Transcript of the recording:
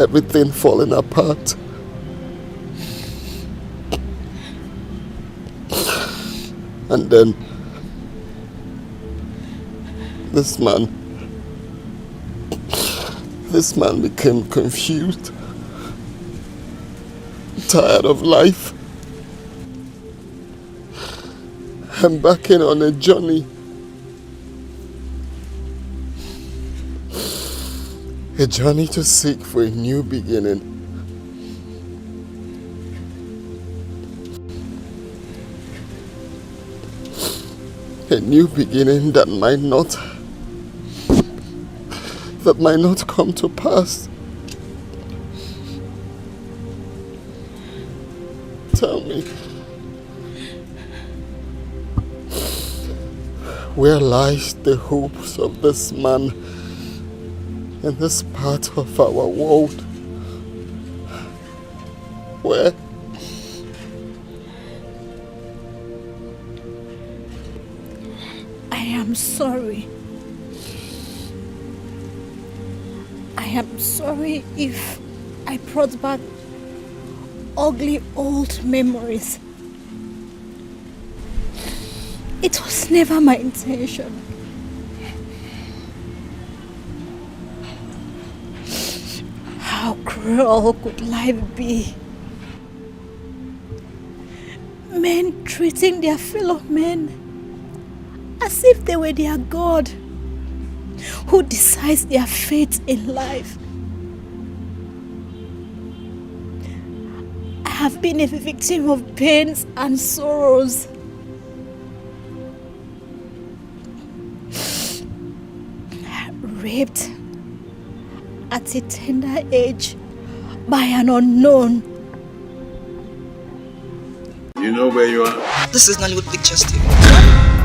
everything falling apart. And then this man became confused, tired of life, embarking on a journey. A journey to seek for a new beginning. A new beginning that might not come to pass. Tell me, where lies the hopes of this man in this part of our world? Where? I am sorry. I am sorry if I brought back ugly old memories. It was never my intention. How cruel could life be? Men treating their fellow men as if they were their God, who decides their fate in life. I have been a victim of pains and sorrows. Raped at a tender age by an unknown. You know where you are? This is Nollywood Pictures TV.